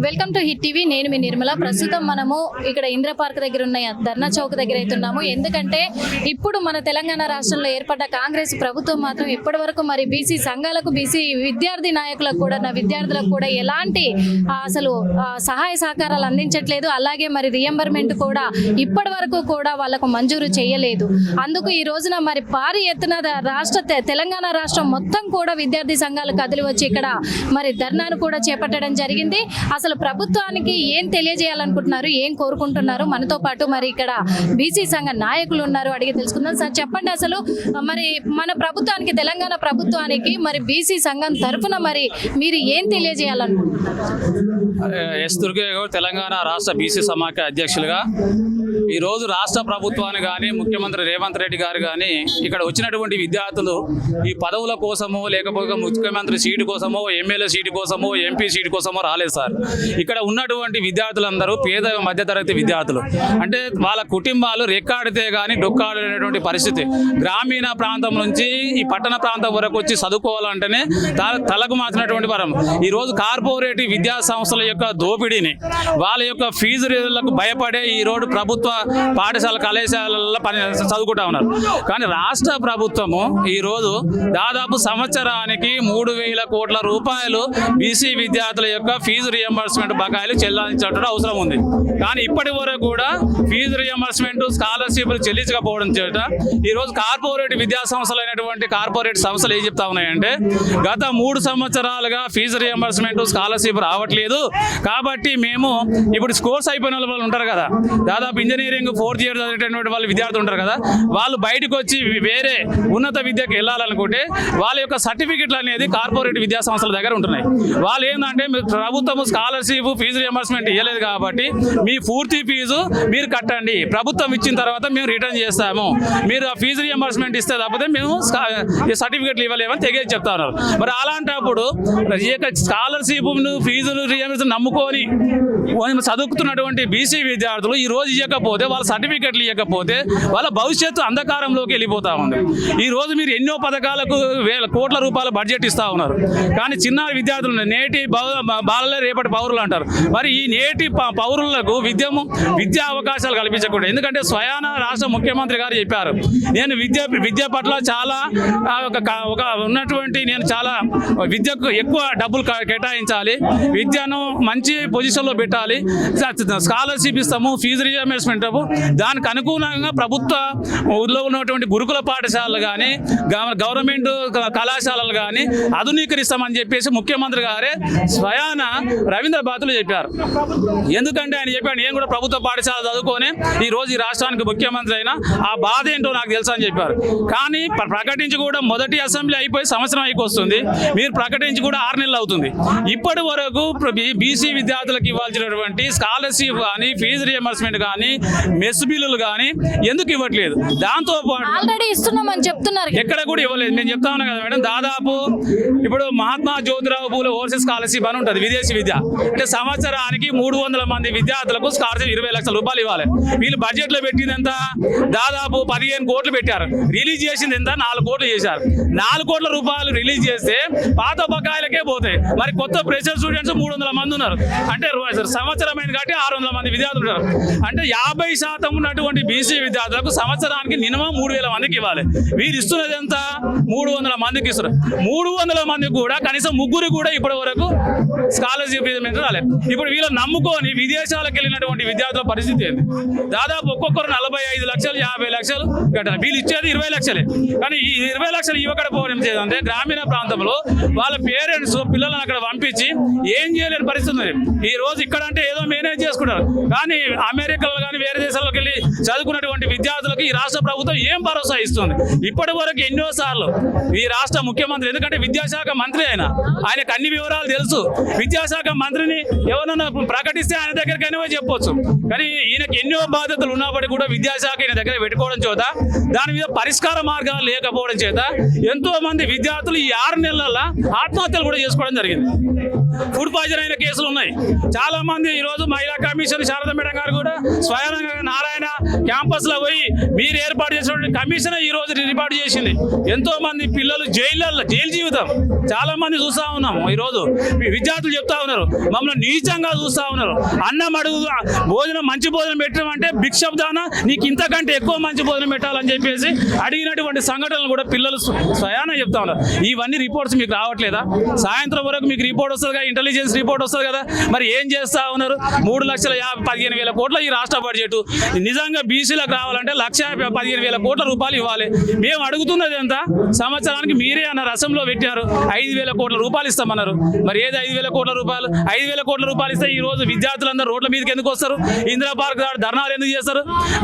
Welcome to hit TV. నేను మీ నిర్మల. ప్రస్తుతం మనము ఇక్కడ ఇంద్ర పార్క్ దగ్గర ఉన్న ధర్నా చౌక్ దగ్గర అవుతున్నాము. ఎందుకంటే ఇప్పుడు మన తెలంగాణ రాష్ట్రంలో ఏర్పడ్డ కాంగ్రెస్ ప్రభుత్వం మాత్రం ఇప్పటి వరకు మరి బీసీ సంఘాలకు, బీసీ విద్యార్థి నాయకులకు కూడా, విద్యార్థులకు కూడా ఎలాంటి అసలు సహాయ సహకారాలు అందించట్లేదు. అలాగే మరి రియంబర్మెంట్ కూడా ఇప్పటి వరకు కూడా వాళ్ళకు మంజూరు చేయలేదు. అందుకు ఈ రోజున మరి భారీ ఎత్తున తెలంగాణ రాష్ట్రం మొత్తం కూడా విద్యార్థి సంఘాలు కదిలి వచ్చి ఇక్కడ మరి ధర్నాను కూడా చేపట్టడం జరిగింది. అసలు ప్రభుత్వానికి ఏం తెలియజేయాలనుకుంటున్నారు, ఏం కోరుకుంటున్నారు, మనతో పాటు మరి ఇక్కడ బీసీ సంఘ నాయకులు ఉన్నారు, అడిగి తెలుసుకుందాం. సార్ చెప్పండి, అసలు మరి మన ప్రభుత్వానికి, తెలంగాణ ప్రభుత్వానికి మరి బీసీ సంఘం తరఫున మరి మీరు ఏం తెలియజేయాలనుకుంటున్నారు? ఎస్ దుర్గయ్య గౌడ్, తెలంగాణ రాష్ట్ర బీసీ సమాఖ్య అధ్యక్షులుగా ఈరోజు రాష్ట్ర ప్రభుత్వాన్ని కానీ, ముఖ్యమంత్రి రేవంత్ రెడ్డి గారు కానీ ఇక్కడ వచ్చినటువంటి విద్యార్థులు ఈ పదవుల కోసమో, లేకపోతే ముఖ్యమంత్రి సీటు కోసమో, ఎమ్మెల్యే సీటు కోసమో, ఎంపీ సీటు కోసమో రాలేదు సార్. ఇక్కడ ఉన్నటువంటి విద్యార్థులందరూ పేద మధ్యతరగతి విద్యార్థులు. అంటే వాళ్ళ కుటుంబాలు రెక్కాడితే కానీ డొక్కాడేటువంటి పరిస్థితి. గ్రామీణ ప్రాంతం నుంచి ఈ పట్టణ ప్రాంతం వరకు వచ్చి చదువుకోవాలంటేనే తలకు మార్చినటువంటి వరం. ఈరోజు కార్పొరేటివ్ విద్యా సంస్థల యొక్క దోపిడీని, వాళ్ళ యొక్క ఫీజు రేట్లకు భయపడే ఈరోజు ప్రభుత్వ పాఠశాల కళాశాలల్లో చదువుకుంటా ఉన్నారు. కానీ రాష్ట్ర ప్రభుత్వము ఈరోజు దాదాపు సంవత్సరానికి 3,000 కోట్ల రూపాయలు బీసీ విద్యార్థుల యొక్క ఫీజు రియంబర్స్మెంట్ బకాయిలు చెల్లించాల్సిన అవసరం ఉంది. కానీ ఇప్పటి వరకు కూడా ఫీజు రియంబర్స్మెంట్, స్కాలర్షిప్లు చెల్లించకపోవడం చేత ఈరోజు కార్పొరేట్ విద్యా సంస్థలు అయినటువంటి కార్పొరేట్ సంస్థలు ఏం చెప్తా ఉన్నాయంటే, గత 3 సంవత్సరాలుగా ఫీజు రియంబర్స్మెంట్, స్కాలర్షిప్ రావట్లేదు కాబట్టి మేము ఇప్పుడు కోర్స్ అయిపోయిన వాళ్ళు ఉంటారు కదా, దాదాపు ఇంజనీరింగ్ 4th ఇయర్ చదివేటటువంటి వాళ్ళు విద్యార్థులు ఉంటారు కదా, వాళ్ళు బయటకు వచ్చి వేరే ఉన్నత విద్యకు వెళ్ళాలనుకుంటే వాళ్ళ యొక్క సర్టిఫికెట్లు అనేది కార్పొరేట్ విద్యా సంస్థల దగ్గర ఉంటున్నాయి. వాళ్ళు ఏంటంటే, ప్రభుత్వం స్కాలర్షిప్, ఫీజు రియంబర్స్మెంట్ ఇవ్వలేదు కాబట్టి మీ పూర్తి ఫీజు మీరు కట్టండి, ప్రభుత్వం ఇచ్చిన తర్వాత మేము రిటర్న్ చేస్తాము, మీరు ఆ ఫీజు రియంబర్స్మెంట్ ఇస్తే తప్పితే మేము సర్టిఫికెట్లు ఇవ్వలేమని తెగేసి చెప్తా ఉన్నారు. మరి అలాంటప్పుడు స్కాలర్షిప్, ఫీజులు రియంబర్స్మెంట్ నమ్ముకొని చదువుతున్నటువంటి బీసీ విద్యార్థులు ఈ రోజు ఇవ్వకపోతే, వాళ్ళ సర్టిఫికెట్లు ఇవ్వకపోతే వాళ్ళ భవిష్యత్తు అంధకారంలోకి వెళ్ళిపోతా ఉంది. ఈ రోజు మీరు ఎన్నో పథకాలకు కోట్ల రూపాయల బడ్జెట్ ఇస్తా ఉన్నారు. కానీ చిన్న విద్యార్థులు, నేటి బాలలే రేపటి పౌరులు అంటారు. మరి ఈ నేటి పౌరులకు విద్యా అవకాశాలు కల్పించకూడదు. ఎందుకంటే స్వయాన రాష్ట్ర ముఖ్యమంత్రి గారు చెప్పారు, నేను విద్య పట్ల చాలా నేను చాలా విద్యకు ఎక్కువ డబ్బులు కేటాయించాలి, విద్యను మంచి పొజిషన్లో పెట్టాలి, స్కాలర్షిప్ ఇస్తాము, ఫీజు రియంబర్స్మెంట్ దానికి అనుగుణంగా ప్రభుత్వంలో ఉన్నటువంటి గురుకుల పాఠశాలలు కానీ, గవర్నమెంట్ కళాశాలలు కానీ ఆధునీకరిస్తామని చెప్పేసి ముఖ్యమంత్రి గారే స్వయాన రవీంద్ర బాతులు చెప్పారు. ఎందుకంటే ఆయన చెప్పాడు, నేను కూడా ప్రభుత్వ పాఠశాల చదువుకొని ఈ రోజు ఈ రాష్ట్రానికి ముఖ్యమంత్రి అయినా ఆ బాధ ఏంటో నాకు తెలుసు అని చెప్పారు. కానీ ప్రకటించి కూడా మొదటి అసెంబ్లీ అయిపోయి సంవత్సరం అయిపోతుంది, మీరు ప్రకటించి కూడా 6 నెలలు అవుతుంది. ఇప్పటి వరకు బీసీ విద్యార్థులకు ఇవ్వాల్సినటువంటి స్కాలర్షిప్ కానీ, ఫీజు రియంబర్స్మెంట్ కానీ, మెస్ బిల్లులు కానీ ఎందుకు ఇవ్వట్లేదు? దాంతో పాటు ఆల్రెడీ ఇస్తున్నామని చెప్తున్నారు, ఎక్కడ కూడా ఇవ్వలేదు. నేను చెప్తా ఉన్నా కదా మేడం, దాదాపు ఇప్పుడు మహాత్మా జ్యోతిరావు పూలే ఓవర్సీస్ స్కాలర్షిప్ అని ఉంటుంది, విదేశీ విద్య. అంటే సంవత్సరానికి 300 మంది విద్యార్థులకు స్కాలర్షిప్ 20 లక్షల రూపాయలు ఇవ్వాలి. వీళ్ళు బడ్జెట్ లో పెట్టింది ఎంత? దాదాపు 15 కోట్లు పెట్టారు. రిలీజ్ చేసింది ఎంత? 4 కోట్లు చేశారు. 4 కోట్ల రూపాయలు రిలీజ్ చేస్తే పాత బకాయిలకే పోతాయి. మరి కొత్త ప్రెషర్ స్టూడెంట్స్ 300 మంది ఉన్నారు. అంటే సంవత్సరమైన కాబట్టి 600 మంది విద్యార్థులు ఉన్నారు. అంటే 50% ఉన్నటువంటి బీసీ విద్యార్థులకు సంవత్సరానికి మినిమం 3,000 మందికి ఇవ్వాలి. వీరు ఇస్తున్నది ఎంత? 300 మందికి ఇస్తున్నారు. 300 మందికి కూడా కనీసం 3 కూడా ఇప్పటి వరకు స్కాలర్షిప్ రాలేదు. ఇప్పుడు వీళ్ళు నమ్ముకొని విదేశాలకు వెళ్ళినటువంటి విద్యార్థుల పరిస్థితి ఏంది? దాదాపు ఒక్కొక్కరు 45 లక్షలు, 50 లక్షలు కట్టాలి. వీళ్ళు ఇచ్చేది 20 లక్షలే. కానీ ఈ 20 లక్షలు ఇవ్వకపోవడం చేయాలంటే గ్రామీణ ప్రాంతంలో వాళ్ళ పేరెంట్స్ పిల్లలను అక్కడ పంపించి ఏం చేయలేని పరిస్థితి ఉంది. ఈ రోజు ఇక్కడ అంటే ఏదో మేనేజ్ చేసుకుంటారు. కానీ అమెరికాలో కానీ వేరే దేశాలకు వెళ్ళి చదువుకున్నటువంటి విద్యార్థులకు ఈ రాష్ట్ర ప్రభుత్వం ఏం భరోసా ఇస్తుంది? ఇప్పటి వరకు ఎన్నోసార్లు ఈ రాష్ట్ర ముఖ్యమంత్రి, ఎందుకంటే విద్యాశాఖ మంత్రి ఆయనకు అన్ని వివరాలు తెలుసు. విద్యాశాఖ మంత్రిని ఎవరన్నా ప్రకటిస్తే ఆయన దగ్గరికైనా చెప్పొచ్చు. కానీ ఈయనకి ఎన్నో బాధ్యతలు ఉన్నప్పటికీ కూడా విద్యాశాఖ ఈయన దగ్గర పెట్టుకోవడం చేత, దాని మీద పరిష్కార మార్గాలు లేకపోవడం చేత ఎంతో మంది విద్యార్థులు ఈ 6 నెలల ఆత్మహత్యలు కూడా చేసుకోవడం జరిగింది. ఫుడ్ పాయిజన్ అయిన కేసులు ఉన్నాయి. చాలా మంది ఈ రోజు మహిళా కమిషన్ శారద మేడం గారు కూడా స్వయం అదేవిధంగా నారాయణ క్యాంపస్ లో పోయి మీరు ఏర్పాటు చేసినటువంటి కమిషన్ ఈ రోజు రిపోర్ట్ చేసింది. ఎంతో మంది పిల్లలు జైలు జీవితం చాలా మంది చూస్తా ఉన్నాము. ఈ రోజు మీ విద్యార్థులు చెప్తా ఉన్నారు, మమ్మల్ని నీచంగా చూస్తా ఉన్నారు. అన్నం అడుగు భోజనం మంచి భోజనం పెట్టడం అంటే భిక్షబ్దాన నీకు ఇంతకంటే ఎక్కువ మంచి భోజనం పెట్టాలని చెప్పేసి అడిగినటువంటి సంఘటనలు కూడా పిల్లలు స్వయాన చెప్తా ఉన్నారు. ఇవన్నీ రిపోర్ట్స్ మీకు రావట్లేదా? సాయంత్రం వరకు మీకు రిపోర్ట్ వస్తుంది కదా, ఇంటెలిజెన్స్ రిపోర్ట్ వస్తుంది కదా. మరి ఏం చేస్తా ఉన్నారు? 3,15,000 కోట్ల ఈ రాష్ట్ర బడ్జెట్. నిజంగా బీసీలకు రావాలంటే 1,15,000 కోట్ల రూపాయలు ఇవ్వాలి. మేము అడుగుతున్నది ఎంత? సంవత్సరానికి మీరే అన్నారు, అసెంబ్లీలో పెట్టారు 5,000 కోట్ల రూపాయలు ఇస్తామన్నారు. మరి ఏది 5,000 కోట్ల రూపాయలు? 5,000 కోట్ల రూపాయలు ఇస్తే ఈ రోజు విద్యార్థులందరూ రోడ్ల మీదకి ఎందుకు వస్తారు? ఇందిరా పార్క్ ధర్నాలు ఎందుకు చేస్తారు?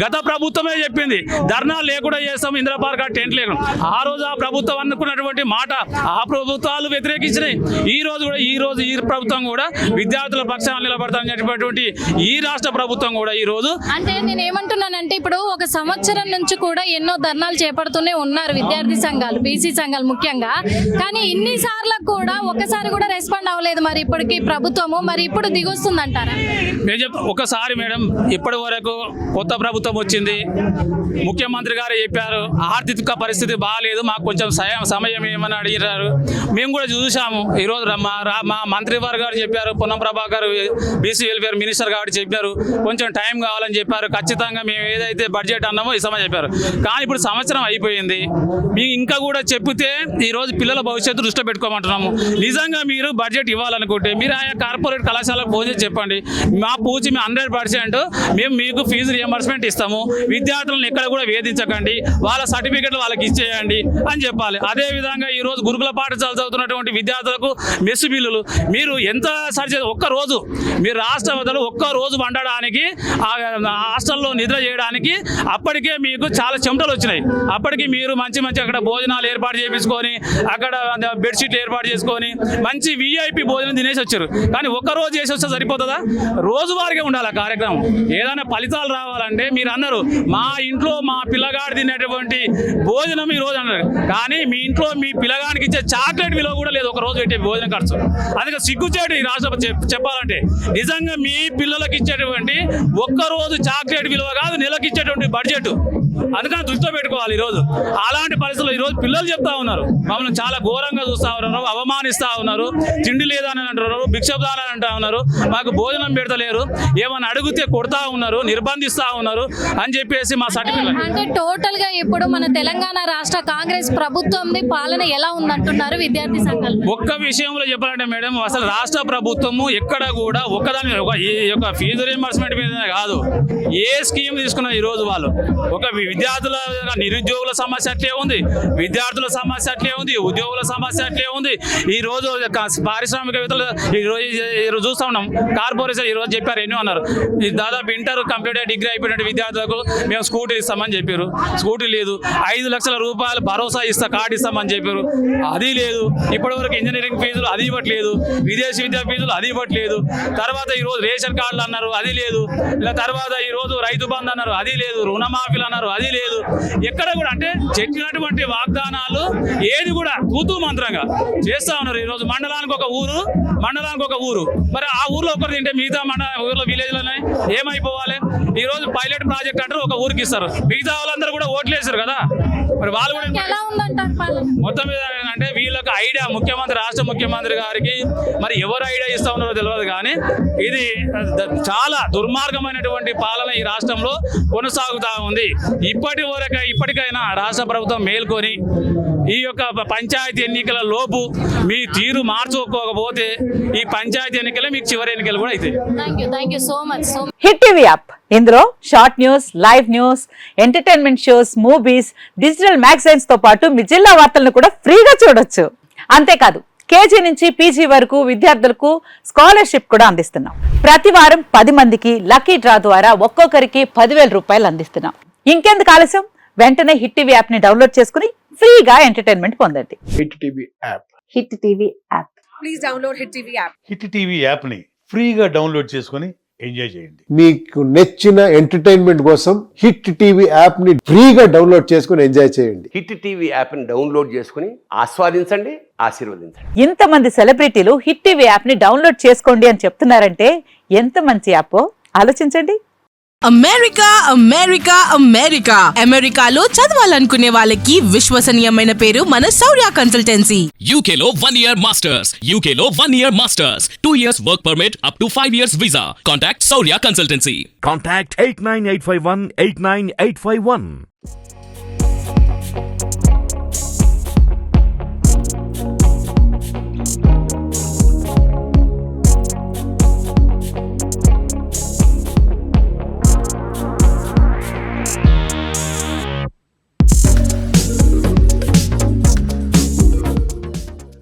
గత ప్రభుత్వమే చెప్పింది ధర్నాలు లేకుండా చేస్తాం, ఇందిరా పార్క్ టెంట్ లేకుండా. ఆ రోజు ఆ ప్రభుత్వం అనుకున్నటువంటి మాట ఆ ప్రభుత్వాలు వ్యతిరేకించినాయి. ఈ రోజు ఈ ప్రభుత్వం కూడా విద్యార్థుల పక్షాన నిలబడతామని చెప్పినటువంటి ఈ రాష్ట్ర ప్రభుత్వం కూడా ఈ రోజు అంటే నేను ఏమంటున్నానంటే ఇప్పుడు ఒక సంవత్సరం నుంచి కూడా ఎన్నో ధర్నాలు చేపడుతూనే ఉన్నారు విద్యార్థి సంఘాలు, బీసీ సంఘాలు ముఖ్యంగా. కానీ ఇన్ని సార్లు కూడా ఒకసారి కూడా రెస్పాండ్ అవ్వలేదు మరి ఇప్పటికి ప్రభుత్వము. మరి ఇప్పుడు దిగొస్తుందంటారా? నేను చెప్తా ఒకసారి మేడం, ఇప్పటి వరకు కొత్త ప్రభుత్వం వచ్చింది, ముఖ్యమంత్రి గారు చెప్పారు ఆర్థిక పరిస్థితి బాగాలేదు, మాకు కొంచెం సమయం ఏమని అడిగారు. మేము కూడా చూసాము. ఈరోజు మా మంత్రి వారు గారు చెప్పారు, Ponnam Prabhakar BC welfare minister గారు చెప్పారు కొంచెం టైం కావాలని చెప్పారు. ఖచ్చితంగా మేము ఏదైతే బడ్జెట్ అన్నామో ఈ సమయం చెప్పారు. కానీ ఇప్పుడు సంవత్సరం అయిపోయింది, మీకు ఇంకా కూడా చెప్తే ఈరోజు పిల్లల భవిష్యత్తు దృష్టి పెట్టుకోమంటున్నాము. నిజంగా మీరు బడ్జెట్ ఇవ్వాలనుకుంటే మీరు ఆయా కార్పొరేట్ కళాశాలకు ఫోన్ చేసి చెప్పండి, మా పూచి మేము 100% మేము మీకు ఫీజు రియంబర్స్మెంట్ ఇస్తాము, విద్యార్థులను ఎక్కడ కూడా వేధించకండి, వాళ్ళ సర్టిఫికెట్లు వాళ్ళకి ఇచ్చేయండి అని చెప్పాలి. అదేవిధంగా ఈరోజు గురుకుల పాఠశాల చదువుతున్నటువంటి విద్యార్థులకు మెస్సు బిల్లులు మీరు ఎంత సరి ఒక్కరోజు మీరు రాష్ట్ర వదలు ఒక్కరోజు వండడానికి హాస్టల్లో నిద్ర చేయడానికి అప్పటికే మీకు చాలా చెమటలు వచ్చినాయి. అప్పటికి మీరు మంచి అక్కడ భోజనాలు ఏర్పాటు చేయించుకొని అక్కడ బెడ్షీట్లు ఏర్పాటు చేసుకొని మంచి విఐపి భోజనం తినేసి వచ్చారు. కానీ ఒక్కరోజు చేసి వస్తే సరిపోతుందా? రోజువారీగా ఉండాలి ఆ కార్యక్రమం. ఏదైనా ఫలితాలు రావాలంటే మీరు అన్నారు మా ఇంట్లో మా పిల్లగాడు తినేటువంటి భోజనం ఈ రోజు అన్నారు, కానీ మీ ఇంట్లో మీ పిల్లగానికి ఇచ్చే చాక్లెట్ విలువ కూడా లేదు ఒక రోజు పెట్టే భోజనం ఖర్చు. అందుకే సిగ్గుచేటు ఈ రాష్ట్ర చెప్పాలంటే నిజంగా మీ పిల్లలకి ఇచ్చేటువంటి ఒక్కరోజు చాక్లెట్ విలువ కాదు నెలకి ఇచ్చేటువంటి బడ్జెట్. అందుకని దృష్టిలో పెట్టుకోవాలి. ఈరోజు అలాంటి పరిస్థితుల్లో ఈరోజు పిల్లలు చెప్తా ఉన్నారు మమ్మల్ని చాలా ఘోరంగా చూస్తూ ఉన్నారు, అవమానిస్తూ ఉన్నారు, తిండి లేదని అంటున్నారు, భిక్షబ్దాలని అంటా ఉన్నారు, మాకు భోజనం పెడతలేరు, ఏమని అడిగితే కొడతా ఉన్నారు, నిర్బంధిస్తూ ఉన్నారు అని చెప్పేసి మా సర్టిఫికెట్. అంటే టోటల్ గా ఇప్పుడు మన తెలంగాణ రాష్ట్ర కాంగ్రెస్ ప్రభుత్వంది పాలన ఎలా ఉందంటున్నారు విద్యార్థి సంఘాలు? ఒక్క విషయంలో చెప్పాలంటే మేడం, అసలు రాష్ట్ర ప్రభుత్వము ఎక్కడ కూడా ఒక్కదాని ఈ యొక్క ఫీజు రియంబర్స్మెంట్ మీద కాదు, ఏ స్కీమ్ తీసుకున్నా ఈ రోజు వాళ్ళు ఒక విద్యార్థుల నిరుద్యోగుల సమస్య అట్లే ఉంది, విద్యార్థుల సమస్య అట్లే ఉంది, ఉద్యోగుల సమస్య అట్లే ఉంది. ఈ రోజు పారిశ్రామికవేత్తలు ఈరోజు చూస్తా ఉన్నాం, కార్పొరేషన్ ఈ రోజు చెప్పారు ఎన్నో అన్నారు, దాదాపు ఇంటర్ కంప్లీట్ డిగ్రీ అయిపోయిన విద్యార్థులకు మేము స్కూటీ ఇస్తామని చెప్పారు, స్కూటీ లేదు. 5 లక్షల రూపాయలు భరోసా కార్డు ఇస్తామని చెప్పారు, అది లేదు. ఇప్పటివరకు ఇంజనీరింగ్ ఫీజులు అది ఇవ్వట్లేదు, విదేశీ విద్యా ఫీజులు అది ఇవ్వట్లేదు. తర్వాత ఈ రోజు రేషన్ కార్డులు అన్నారు, అది లేదు. ఇలా తర్వాత ఈ రోజు రైతు బంధు అన్నారు, అది లేదు. రుణమాఫీలు అన్నారు, అది లేదు. ఎక్కడ కూడా అంటే చెప్పినటువంటి వాగ్దానాలు ఏది కూడా తూతూ మంత్రంగా చేస్తా ఉన్నారు. ఈ రోజు మండలానికి ఒక ఊరు, మరి ఆ ఊర్లో ఒకరు తింటే మిగతా ఊర్లో విలేజ్లోనే ఏమైపోవాలి? ఈ రోజు పైలట్ ప్రాజెక్ట్ అంటారు, ఒక ఊరికి ఇస్తారు, మిగతా వాళ్ళందరూ కూడా ఓట్లు వేశారు కదా, మరి వాళ్ళు కూడా మొత్తం మీద ఏంటంటే వీళ్ళకి ఐడియా రాష్ట్ర ముఖ్యమంత్రి గారికి మరి ఎవరు ఐడియా ఇస్తా ఉన్నారో తెలియదు, కానీ ఇది చాలా దుర్మార్గమైనటువంటి పాలన ఈ రాష్ట్రంలో కొనసాగుతా ఉంది. ఇప్పటికైనా రాష్ట్ర ప్రభుత్వం మేల్కొని ఈ యొక్క పంచాయతీ ఎన్నికల లోపు మీ తీరు మార్చుకోకపోతే ఈ పంచాయతీ ఎన్నికలే మీకు చివరి ఎన్నికలు కూడా అవుతాయి. Thank you so much. Hit TV app, ఇందులో short news, live news, entertainment shows, movies, digital magazines తో పాటు మీ జిల్లా వార్తలను కూడా ఫ్రీగా చూడొచ్చు. అంతేకాదు కేజీ నుంచి పీజీ వరకు విద్యార్థులకు స్కాలర్షిప్ కూడా అందిస్తున్నాం. ప్రతి వారం 10 మందికి లక్కీ డ్రా ద్వారా ఒక్కొక్కరికి 10,000 రూపాయలు అందిస్తున్నాం. ఇంకెందుకు ఆలస్యం, వెంటనే హిట్ టీవీ యాప్ ని డౌన్లోడ్ చేసుకుని ఫ్రీగా ఎంటర్టైన్మెంట్ పొందండి. Hit TV app. Hit TV app. Please download hit TV app. Hit TV app ని ఫ్రీగా డౌన్లోడ్ చేసుకొని ఎంజాయ్ చేయండి. మీకు నచ్చిన ఎంటర్టైన్మెంట్ కోసం హిట్ టీవీ యాప్ ని ఫ్రీగా డౌన్లోడ్ చేసుకొని ఎంజాయ్ చేయండి. హిట్ టీవీ యాప్ ని డౌన్లోడ్ చేసుకుని ఆస్వాదించండి, ఆశీర్వదించండి. ఇంతమంది సెలబ్రిటీలు హిట్ టీవీ యాప్ ని డౌన్లోడ్ చేసుకోండి అని చెప్తున్నారంటే ఎంత మంచి యాప్ ఆలోచించండి. అమెరికా అమెరికా అమెరికా అమెరికాలో చదవాలనుకునే వాళ్ళకి విశ్వసనీయమైన పేరు మన శౌర్య కన్సల్టెన్సీ. UK లో 1 year masters. UK లో 1 year masters. 2 years work permit up to 5 years visa. Contact Saurya Consultancy. Contact 89851 89851.